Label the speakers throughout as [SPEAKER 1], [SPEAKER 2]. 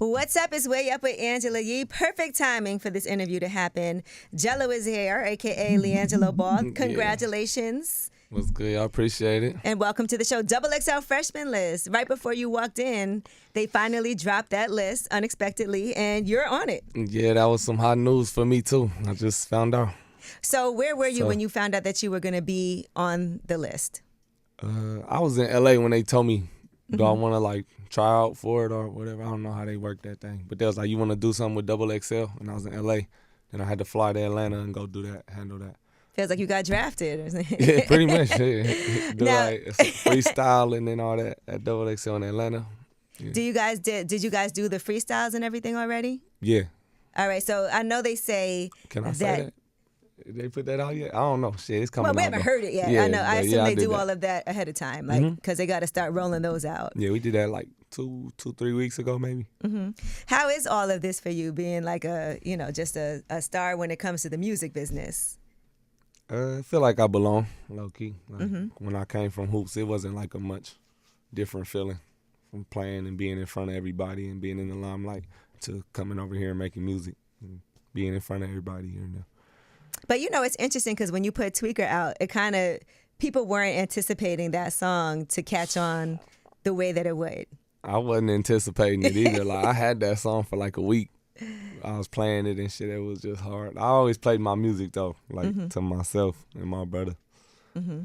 [SPEAKER 1] What's up? It's Way Up with Angela Yee. Perfect timing for this interview to happen. Jello is here, a.k.a. LiAngelo Ball. Congratulations.
[SPEAKER 2] What's good? I appreciate it.
[SPEAKER 1] And welcome to the show. XXL Freshman list. Right before you walked in, they finally dropped that list unexpectedly, and you're on it.
[SPEAKER 2] Yeah, that was some hot news for me, too. I just found out.
[SPEAKER 1] So where were you when you found out that you were going to be on the list?
[SPEAKER 2] I was in L.A. when they told me, do I want to, try out for it or whatever. I don't know how they work that thing. But they was like, you want to do something with XXL? And I was in L.A. Then I had to fly to Atlanta and go do that, handle that.
[SPEAKER 1] Feels like you got drafted.
[SPEAKER 2] Yeah, pretty much. Yeah. Do freestyle and then all that at XXL in Atlanta. Yeah.
[SPEAKER 1] Did you guys do the freestyles and everything already?
[SPEAKER 2] Yeah.
[SPEAKER 1] All right, so I know they say
[SPEAKER 2] Can I say that? They put that out yet? I don't know. Shit, it's coming out.
[SPEAKER 1] Well, we haven't heard it yet.
[SPEAKER 2] Yeah,
[SPEAKER 1] I know. I assume they do
[SPEAKER 2] that.
[SPEAKER 1] all of that ahead of time, because they got to start rolling those out.
[SPEAKER 2] Yeah, we did that 3 weeks ago, maybe.
[SPEAKER 1] Mm-hmm. How is all of this for you, being just a star when it comes to the music business?
[SPEAKER 2] I feel like I belong, low key. When I came from hoops, it wasn't like a much different feeling from playing and being in front of everybody and being in the limelight to coming over here and making music and being in front of everybody here now.
[SPEAKER 1] But it's interesting because when you put Tweaker out, it kind of, people weren't anticipating that song to catch on the way that it would.
[SPEAKER 2] I wasn't anticipating it either. I had that song for a week. I was playing it and shit. It was just hard. I always played my music though, to myself and my brother. Mm-hmm.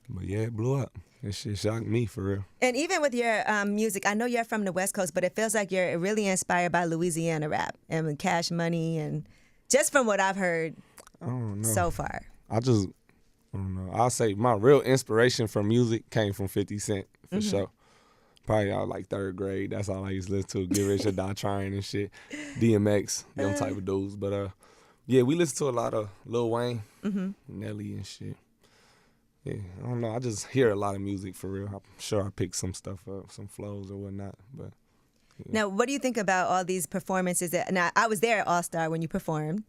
[SPEAKER 2] But yeah, it blew up. That shit shocked me for real.
[SPEAKER 1] And even with your music, I know you're from the West Coast, but it feels like you're really inspired by Louisiana rap and Cash Money, and just from what I've heard.
[SPEAKER 2] I don't know.
[SPEAKER 1] So far.
[SPEAKER 2] I don't know. I'll say my real inspiration for music came from 50 Cent, for sure. Probably out third grade. That's all I used to listen to. Get Rich or Die Trying and shit. DMX, them type of dudes. But yeah, we listen to a lot of Lil Wayne, Nelly and shit. Yeah, I don't know. I just hear a lot of music for real. I'm sure I picked some stuff up, some flows or whatnot. But yeah.
[SPEAKER 1] Now, what do you think about all these performances? Now, I was there at All Star when you performed.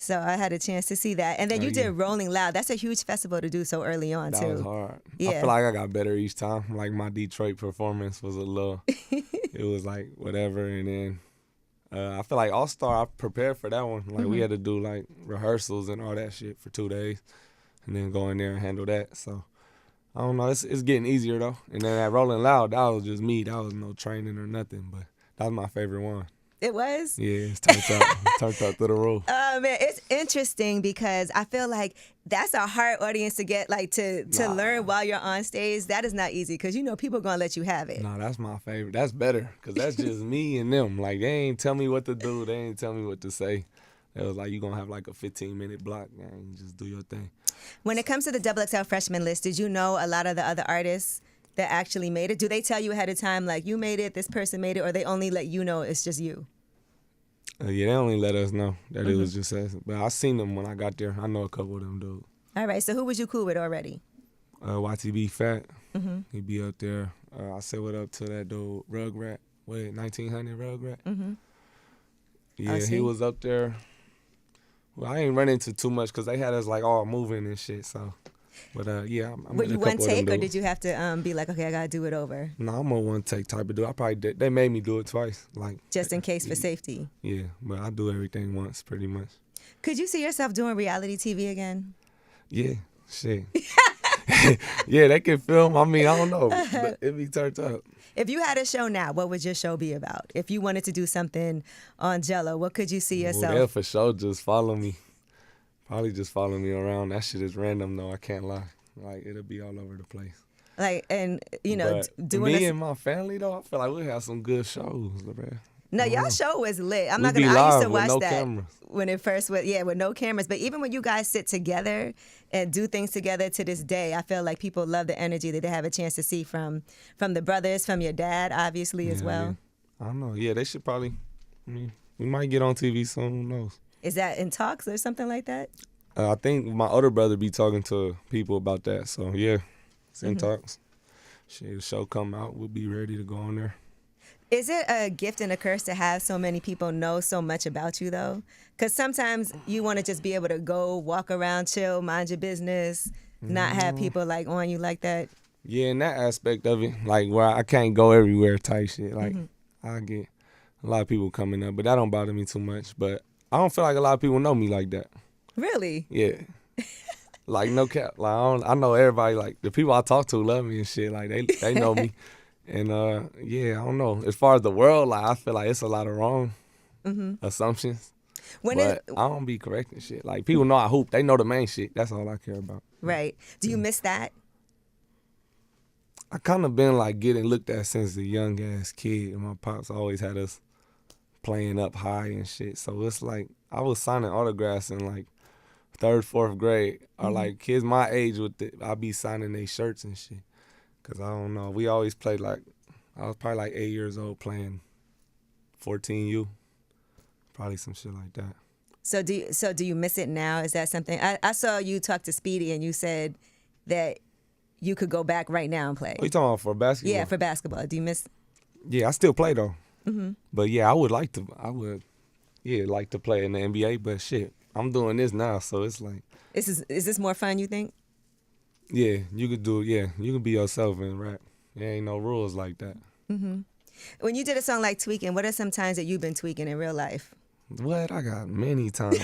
[SPEAKER 1] So I had a chance to see that. And then you did Rolling Loud. That's a huge festival to do so early on, too.
[SPEAKER 2] That was hard.
[SPEAKER 1] Yeah.
[SPEAKER 2] I feel like I got better each time. My Detroit performance was a little, it was whatever. And then I feel like All-Star, I prepared for that one. We had to do rehearsals and all that shit for 2 days. And then go in there and handle that. So I don't know. It's getting easier, though. And then at Rolling Loud, that was just me. That was no training or nothing. But that was my favorite one.
[SPEAKER 1] It was?
[SPEAKER 2] Yeah, it's turned out through the roof.
[SPEAKER 1] Oh, man, it's interesting because I feel like that's a hard audience to get, to learn while you're on stage. That is not easy because, people are going to let you have it.
[SPEAKER 2] Nah, that's my favorite. That's better because that's just me and them. They ain't tell me what to do. They ain't tell me what to say. It was you going to have a 15-minute block and just do your thing.
[SPEAKER 1] When it comes to the XXL Freshman list, did you know a lot of the other artists that actually made it? Do they tell you ahead of time, you made it, this person made it, or they only let you know it's just you?
[SPEAKER 2] Yeah, they only let us know that it was just us. But I seen them when I got there. I know a couple of them dudes.
[SPEAKER 1] All right, so who was you cool with already?
[SPEAKER 2] YTB Fat. He be up there. I said what up to that dude, Rugrat. 1900 Rugrat? Yeah, he was up there. Well, I ain't run into too much because they had us all moving and shit, so. But yeah, I'm
[SPEAKER 1] were you one take or did you have to be okay, I gotta do it over?
[SPEAKER 2] No, I'm a one take type of dude. I probably did. They made me do it twice,
[SPEAKER 1] just in case for safety.
[SPEAKER 2] Yeah, but I do everything once, pretty much.
[SPEAKER 1] Could you see yourself doing reality TV again?
[SPEAKER 2] Yeah, shit. Yeah, they can film. I don't know, but it be turned up.
[SPEAKER 1] If you had a show now, what would your show be about? If you wanted to do something on Jello, what could you see yourself?
[SPEAKER 2] They'll for sure just follow me. Probably just follow me around. That shit is random, though. I can't lie. It'll be all over the place.
[SPEAKER 1] Doing
[SPEAKER 2] me and my family, though, I feel like we'll have some good shows, man.
[SPEAKER 1] No, y'all show was lit. I used to watch that
[SPEAKER 2] cameras.
[SPEAKER 1] When it first was, with no cameras. But even when you guys sit together and do things together to this day, I feel like people love the energy that they have a chance to see from the brothers, from your dad, obviously, as well.
[SPEAKER 2] Yeah. I don't know. Yeah, they should probably, we might get on TV soon. Who knows?
[SPEAKER 1] Is that in talks or something like that?
[SPEAKER 2] I think my older brother be talking to people about that. So, yeah, it's in talks. Shit, the show come out, we'll be ready to go on there.
[SPEAKER 1] Is it a gift and a curse to have so many people know so much about you, though? Because sometimes you want to just be able to go, walk around, chill, mind your business, not have people on you like that.
[SPEAKER 2] Yeah, in that aspect of it, where I can't go everywhere type shit. I a lot of people coming up, but that don't bother me too much. But I don't feel like a lot of people know me like that.
[SPEAKER 1] Really?
[SPEAKER 2] Yeah. Like, no cap. Like, I know everybody, like, the people I talk to love me and shit. Like, they know me. And, yeah, I don't know. As far as the world, like, I feel like it's a lot of wrong assumptions. But I don't be correcting shit. Like, people know I hoop. They know the main shit. That's all I care about.
[SPEAKER 1] Right. Do you miss that?
[SPEAKER 2] I kind of been, like, getting looked at since a young-ass kid. And my pops always had us playing up high and shit. So it's like, I was signing autographs in, like, 3rd, 4th grade, or like kids my age I be signing their shirts and shit. Cause I don't know, we always played like, I was probably like 8 years old playing 14U, probably some shit like that.
[SPEAKER 1] So do you miss it now? Is that something? I saw you talk to Speedy and you said that you could go back right now and play.
[SPEAKER 2] What you talking about, for basketball?
[SPEAKER 1] Yeah, for basketball. Do you miss?
[SPEAKER 2] Yeah, I still play though. But yeah, I would like to play in the NBA, but shit, I'm doing this now, so it's like.
[SPEAKER 1] Is this more fun, you think?
[SPEAKER 2] Yeah, you could do it. Yeah, you can be yourself and rap. There ain't no rules like that.
[SPEAKER 1] When you did a song like Tweaking, what are some times that you've been tweaking in real life?
[SPEAKER 2] What? I got many times.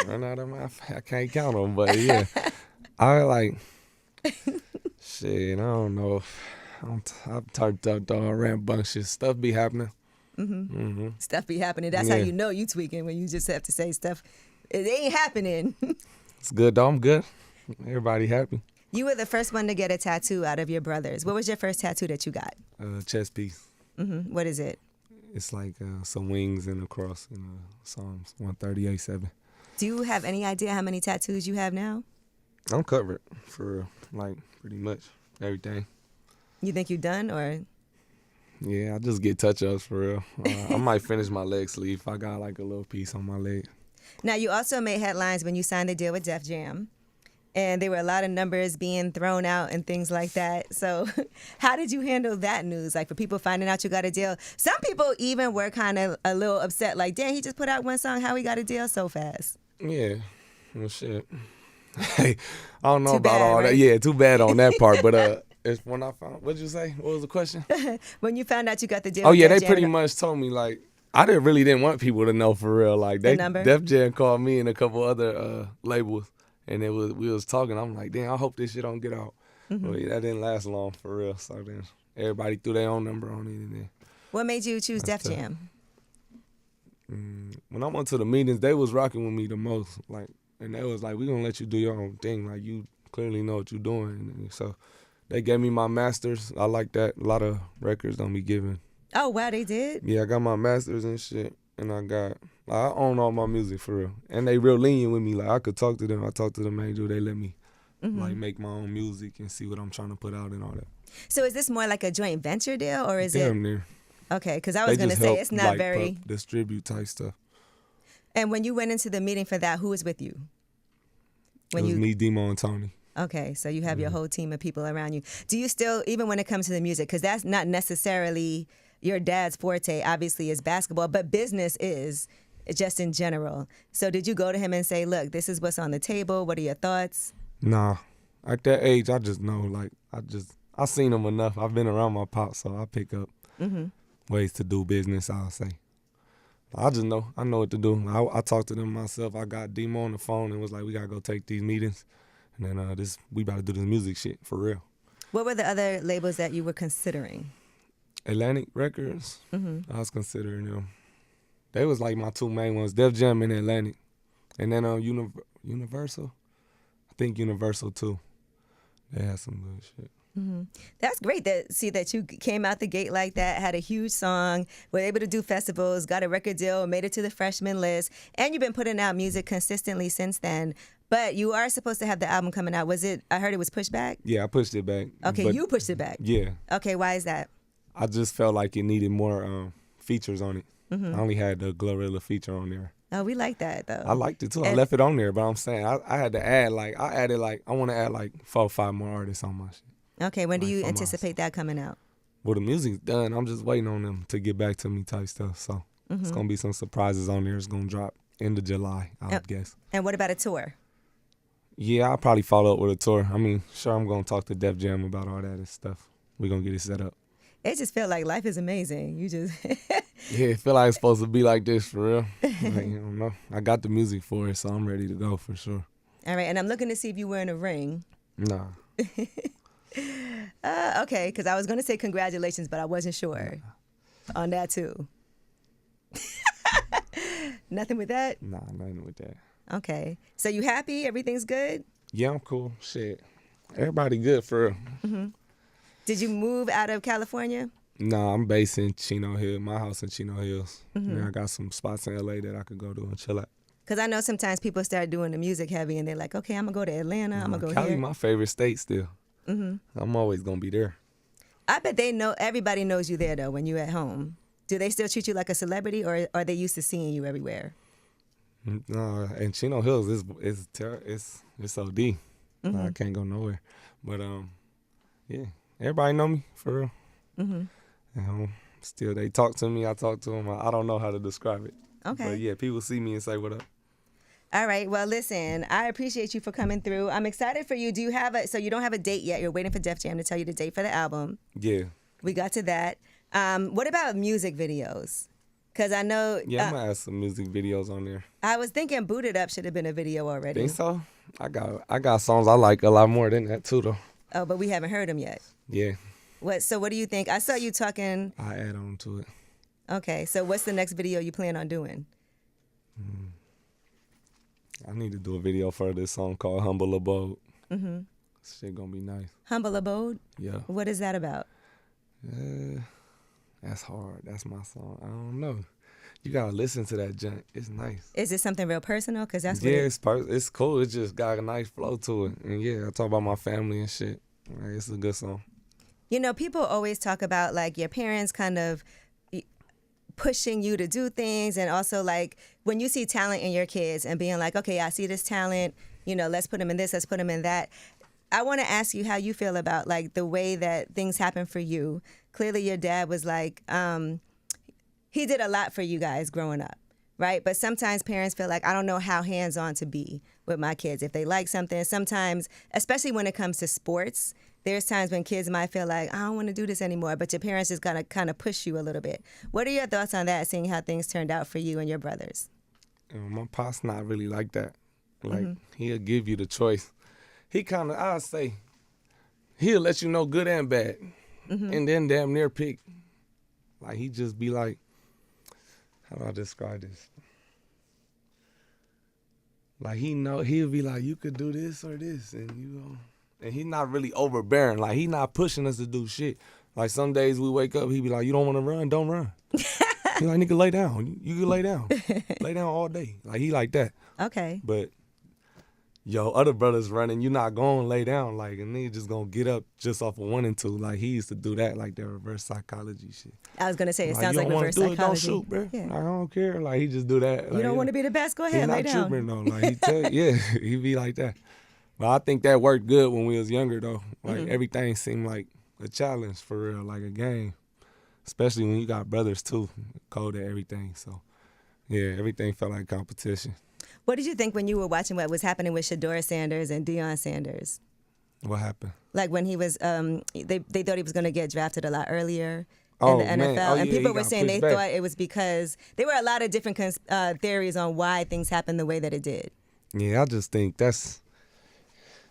[SPEAKER 2] Run out of I can't count them, but yeah. I like, shit, I don't know. I've turned up the rambunctious. Stuff be happening.
[SPEAKER 1] Stuff be happening. That's how you know you tweaking, when you just have to say stuff. It ain't happening.
[SPEAKER 2] It's good though. I'm good. Everybody happy.
[SPEAKER 1] You were the first one to get a tattoo out of your brothers. What was your first tattoo that you got?
[SPEAKER 2] Chest piece.
[SPEAKER 1] What is it?
[SPEAKER 2] It's like some wings and a cross in Psalms 138:7.
[SPEAKER 1] Do you have any idea how many tattoos you have now?
[SPEAKER 2] I'm covered for like pretty much everything.
[SPEAKER 1] You think you're done, or?
[SPEAKER 2] Yeah, I just get touch-ups for real. I might finish my leg sleeve if I got like a little piece on my leg.
[SPEAKER 1] Now, you also made headlines when you signed the deal with Def Jam, and there were a lot of numbers being thrown out and things like that. So how did you handle that news? Like, for people finding out you got a deal, some people even were kind of a little upset, like, damn, he just put out one song, how he got a deal so fast?
[SPEAKER 2] Yeah, well, shit. Hey, I don't know
[SPEAKER 1] Too
[SPEAKER 2] about
[SPEAKER 1] bad,
[SPEAKER 2] all
[SPEAKER 1] right?
[SPEAKER 2] that. Yeah, too bad on that part, but it's when I found, what'd you say? What was the question?
[SPEAKER 1] When you found out you got the deal
[SPEAKER 2] Oh,
[SPEAKER 1] with
[SPEAKER 2] yeah,
[SPEAKER 1] Def
[SPEAKER 2] they
[SPEAKER 1] Jam,
[SPEAKER 2] pretty much told me, like, I didn't want people to know for real. Like,
[SPEAKER 1] The number?
[SPEAKER 2] Def Jam called me and a couple other labels, and we was talking. I'm like, damn, I hope this shit don't get out. But yeah, that didn't last long for real. So then everybody threw their own number on it. And then
[SPEAKER 1] What made you choose Def
[SPEAKER 2] tough.
[SPEAKER 1] Jam?
[SPEAKER 2] When I went to the meetings, they was rocking with me the most. Like, and they was like, we gonna let you do your own thing. Like, you clearly know what you're doing. And so they gave me my masters. I like that. A lot of records don't be given.
[SPEAKER 1] Oh, wow, they did?
[SPEAKER 2] Yeah, I got my masters and shit, and I own all my music for real. And they real lenient with me. Like, I could talk to them. I talked to the manager. They let me like make my own music and see what I'm trying to put out and all that.
[SPEAKER 1] So is this more like a joint venture deal, or is
[SPEAKER 2] Damn near.
[SPEAKER 1] Okay, because I was
[SPEAKER 2] They
[SPEAKER 1] going to
[SPEAKER 2] just
[SPEAKER 1] say
[SPEAKER 2] help,
[SPEAKER 1] it's not
[SPEAKER 2] like,
[SPEAKER 1] very...
[SPEAKER 2] distribute type stuff.
[SPEAKER 1] And when you went into the meeting for that, who was with you?
[SPEAKER 2] It was me, Demo, and Tony.
[SPEAKER 1] Okay, so you have your whole team of people around you. Do you still, even when it comes to the music, because that's not necessarily your dad's forte, obviously, is basketball, but business is, just in general. So did you go to him and say, look, this is what's on the table, what are your thoughts?
[SPEAKER 2] Nah. At that age, I just know, like, I seen him enough. I've been around my pops, so I pick up ways to do business, I'll say. I just know. I know what to do. I talked to them myself. I got Demo on the phone and was like, we got to go take these meetings. And then we about to do this music shit for real.
[SPEAKER 1] What were the other labels that you were considering?
[SPEAKER 2] Atlantic Records, I was considering them. They was like my two main ones, Def Jam and Atlantic. And then Universal, I think Universal too. They had some good shit.
[SPEAKER 1] That's great that you came out the gate like that, had a huge song, were able to do festivals, got a record deal, made it to the freshman list, and you've been putting out music consistently since then. But you are supposed to have the album coming out. I heard it was pushed back?
[SPEAKER 2] Yeah, I pushed it back.
[SPEAKER 1] Okay, you pushed it back.
[SPEAKER 2] Yeah.
[SPEAKER 1] Okay, why is that?
[SPEAKER 2] I just felt like it needed more features on it. I only had the Glorilla feature on there.
[SPEAKER 1] Oh, we like that, though.
[SPEAKER 2] I liked it, too. I left it on there, but I'm saying I had to add, I want to add, 4 or 5 more artists on my shit.
[SPEAKER 1] Okay, when do you
[SPEAKER 2] from
[SPEAKER 1] anticipate that coming out?
[SPEAKER 2] Well, the music's done. I'm just waiting on them to get back to me type stuff. So it's going to be some surprises on there. It's going to drop end of July, I would guess.
[SPEAKER 1] And what about a tour?
[SPEAKER 2] Yeah, I'll probably follow up with a tour. I mean, sure, I'm going to talk to Def Jam about all that and stuff. We're going to get it set up.
[SPEAKER 1] It just felt like life is amazing. You just
[SPEAKER 2] Yeah, it feel like it's supposed to be like this for real. Like, you don't know. I got the music for it, so I'm ready to go for sure.
[SPEAKER 1] all right. And I'm looking to see if you're wearing a ring.
[SPEAKER 2] Nah.
[SPEAKER 1] Okay, because I was going to say congratulations, but I wasn't sure on that too. Nothing with that?
[SPEAKER 2] Nah, nothing with that.
[SPEAKER 1] Okay. So you happy? Everything's good?
[SPEAKER 2] Yeah, I'm cool. Shit. Everybody good for real.
[SPEAKER 1] Did you move out of California?
[SPEAKER 2] Nah, I'm based in Chino Hill. My house in Chino Hills. And I got some spots in LA that I could go to and chill at.
[SPEAKER 1] Because I know sometimes people start doing the music heavy and they're like, okay, I'm going to go to Atlanta. I'm going to go
[SPEAKER 2] Cali
[SPEAKER 1] here.
[SPEAKER 2] my favorite state still. I'm always going to be there.
[SPEAKER 1] I bet everybody knows you there, though, when you're at home. Do they still treat you like a celebrity, or are they used to seeing you everywhere?
[SPEAKER 2] No, and Chino Hills it's OD. I can't go nowhere. But yeah, everybody know me for real. Still they talk to me, I talk to them. I don't know how to describe it.
[SPEAKER 1] Okay.
[SPEAKER 2] But yeah, people see me and say what up.
[SPEAKER 1] All right. Well, listen, I appreciate you for coming through. I'm excited for you. So you don't have a date yet. You're waiting for Def Jam to tell you the date for the album.
[SPEAKER 2] Yeah.
[SPEAKER 1] We got to that. What about music videos? Because I know...
[SPEAKER 2] Yeah, I'm going to add some music videos on there.
[SPEAKER 1] I was thinking Boot It Up should have been a video already.
[SPEAKER 2] Think so? I got songs I like a lot more than that too, though.
[SPEAKER 1] Oh, but we haven't heard them yet.
[SPEAKER 2] Yeah.
[SPEAKER 1] So what do you think? I saw you talking...
[SPEAKER 2] I add on to it.
[SPEAKER 1] Okay, so what's the next video you plan on doing?
[SPEAKER 2] I need to do a video for this song called Humble Abode. Shit gonna be nice.
[SPEAKER 1] Humble Abode?
[SPEAKER 2] Yeah.
[SPEAKER 1] What is that about?
[SPEAKER 2] That's hard. That's my song. I don't know. You gotta listen to that junk. It's nice.
[SPEAKER 1] Is it something real personal? Because that's what
[SPEAKER 2] it's cool. It just got a nice flow to it. And yeah, I talk about my family and shit. Like, it's a good song.
[SPEAKER 1] You know, people always talk about like your parents kind of pushing you to do things, and also like when you see talent in your kids and being like, okay, I see this talent, you know, let's put them in this, let's put them in that. I want to ask you how you feel about like the way that things happen for you. Clearly your dad was like, he did a lot for you guys growing up, right? But sometimes parents feel like, I don't know how hands-on to be with my kids. If they like something, sometimes, especially when it comes to sports, there's times when kids might feel like, I don't want to do this anymore, but your parents just gotta kind of push you a little bit. What are your thoughts on that, seeing how things turned out for you and your brothers?
[SPEAKER 2] My pop's not really like that. Like, he'll give you the choice. He kind of, I'll say, he'll let you know good and bad. And then damn near pick. Like, he just be like, how do I describe this? Like, he'll be like, you could do this or this, and you know. And he's not really overbearing. Like, he not pushing us to do shit. Like, some days we wake up, he be like, you don't want to run? Don't run. He like, nigga, lay down. You can lay down. Lay down all day. Like, he like that.
[SPEAKER 1] Okay.
[SPEAKER 2] But, yo, other brothers running, you not going to lay down. Like, and nigga just going to get up just off of 1 and 2. Like, he used to do that, like that reverse psychology shit.
[SPEAKER 1] I was going to say, it
[SPEAKER 2] like,
[SPEAKER 1] sounds like reverse psychology.
[SPEAKER 2] Don't shoot, bro.
[SPEAKER 1] Yeah.
[SPEAKER 2] Like, I don't care. Like, he just do that.
[SPEAKER 1] You don't want to be the best? Go ahead, lay down.
[SPEAKER 2] He not trooping, though. Like, he tell you, he be like that. But I think that worked good when we was younger, though. Like, everything seemed like a challenge for real, like a game. Especially when you got brothers, too, cold at everything. So, yeah, everything felt like competition.
[SPEAKER 1] What did you think when you were watching what was happening with Shador Sanders and Deion Sanders?
[SPEAKER 2] What happened?
[SPEAKER 1] Like when he was, they thought he was going to get drafted a lot earlier
[SPEAKER 2] Oh,
[SPEAKER 1] in the NFL.
[SPEAKER 2] man. Oh,
[SPEAKER 1] and
[SPEAKER 2] yeah,
[SPEAKER 1] people
[SPEAKER 2] he
[SPEAKER 1] were
[SPEAKER 2] got
[SPEAKER 1] saying they
[SPEAKER 2] pushed back.
[SPEAKER 1] thought it was because there were a lot of different theories on why things happened the way that it did.
[SPEAKER 2] Yeah, I just think that's...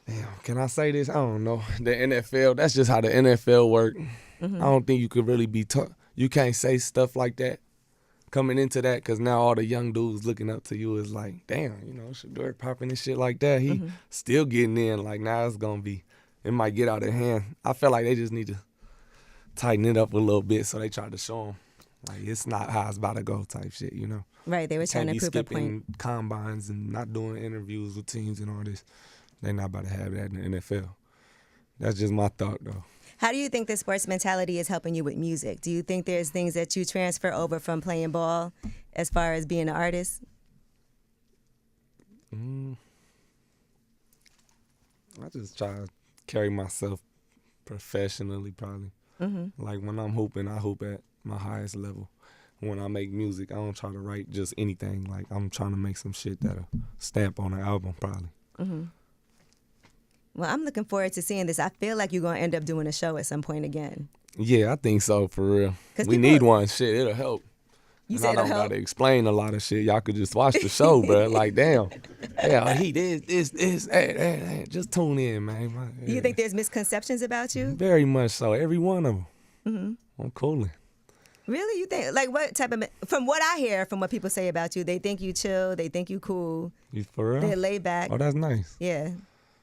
[SPEAKER 2] Damn, can I say this? I don't know. The NFL, that's just how the NFL work. I don't think you could really be you can't say stuff like that coming into that, because now all the young dudes looking up to you is like, damn, you know, Shador popping and shit like that. He still getting in. Like, now it's going to be, it might get out of hand. I feel like they just need to tighten it up a little bit, so they try to show them, like, it's not how it's about to go type shit, you know?
[SPEAKER 1] Right, they were trying to prove a point.
[SPEAKER 2] Can't be skipping combines and not doing interviews with teams and all this. They're not about to have that in the NFL. That's just my thought, though.
[SPEAKER 1] How do you think the sports mentality is helping you with music? Do you think there's things that you transfer over from playing ball as far as being an artist?
[SPEAKER 2] I just try to carry myself professionally, probably. Like, when I'm hooping, I hoop at my highest level. When I make music, I don't try to write just anything. Like, I'm trying to make some shit that'll stamp on an album, probably.
[SPEAKER 1] Well, I'm looking forward to seeing this. I feel like you're going to end up doing a show at some point again.
[SPEAKER 2] Yeah, I think so, for real.
[SPEAKER 1] 'Cause
[SPEAKER 2] We
[SPEAKER 1] people-
[SPEAKER 2] need one. Shit, it'll help.
[SPEAKER 1] You
[SPEAKER 2] And
[SPEAKER 1] said
[SPEAKER 2] I
[SPEAKER 1] it'll
[SPEAKER 2] don't
[SPEAKER 1] help?
[SPEAKER 2] gotta explain a lot of shit. Y'all could just watch the show, bro. Like, damn. Yeah, he did this, hey. Just tune in, man.
[SPEAKER 1] You think there's misconceptions about you?
[SPEAKER 2] Very much so. Every one of them.
[SPEAKER 1] Mm-hmm.
[SPEAKER 2] I'm coolin'.
[SPEAKER 1] Really? You think, like, what type of, from what I hear, from what people say about you, they think you chill, they think you cool,
[SPEAKER 2] You for real?
[SPEAKER 1] they're laid back.
[SPEAKER 2] Oh, that's nice.
[SPEAKER 1] Yeah.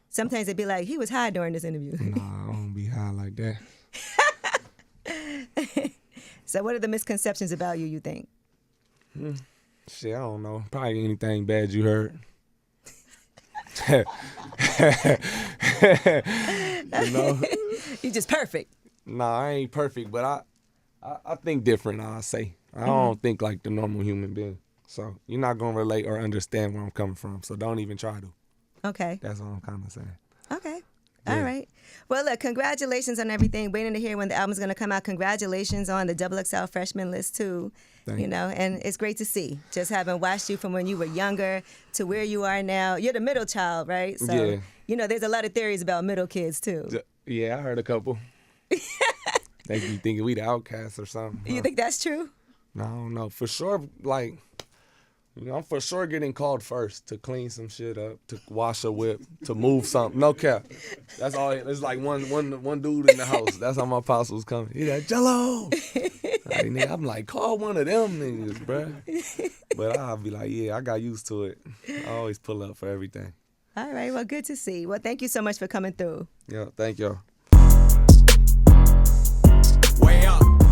[SPEAKER 1] Sometimes they'd be like, he was high during this interview.
[SPEAKER 2] Nah, I don't be high like that.
[SPEAKER 1] So what are the misconceptions about you think?
[SPEAKER 2] Shit, I don't know. Probably anything bad you heard. You know?
[SPEAKER 1] You just perfect.
[SPEAKER 2] Nah, I ain't perfect, but I think different, I say. I don't think like the normal human being. So you're not going to relate or understand where I'm coming from. So don't even try to.
[SPEAKER 1] Okay.
[SPEAKER 2] That's all I'm kind of saying.
[SPEAKER 1] Okay.
[SPEAKER 2] Yeah.
[SPEAKER 1] All right. Well, look, congratulations on everything. Waiting to hear when the album's going to come out. Congratulations on the XXL Freshman list, too.
[SPEAKER 2] Thank
[SPEAKER 1] You know, and it's great to see. Just having watched you from when you were younger to where you are now. You're the middle child, right? So,
[SPEAKER 2] Yeah.
[SPEAKER 1] you know, there's a lot of theories about middle kids, too.
[SPEAKER 2] Yeah, I heard a couple. They be thinking we the outcasts or something.
[SPEAKER 1] You think that's true?
[SPEAKER 2] No, I don't know. For sure, like, you know, I'm for sure getting called first to clean some shit up, to wash a whip, to move something. No cap. That's all. It's like one dude in the house. That's how my pops was coming. He like, Jello. Like, nigga, I'm like, call one of them niggas, bruh. But I'll be like, yeah, I got used to it. I always pull up for everything.
[SPEAKER 1] All right. Well, good to see. Well, thank you so much for coming through.
[SPEAKER 2] Yeah, thank y'all.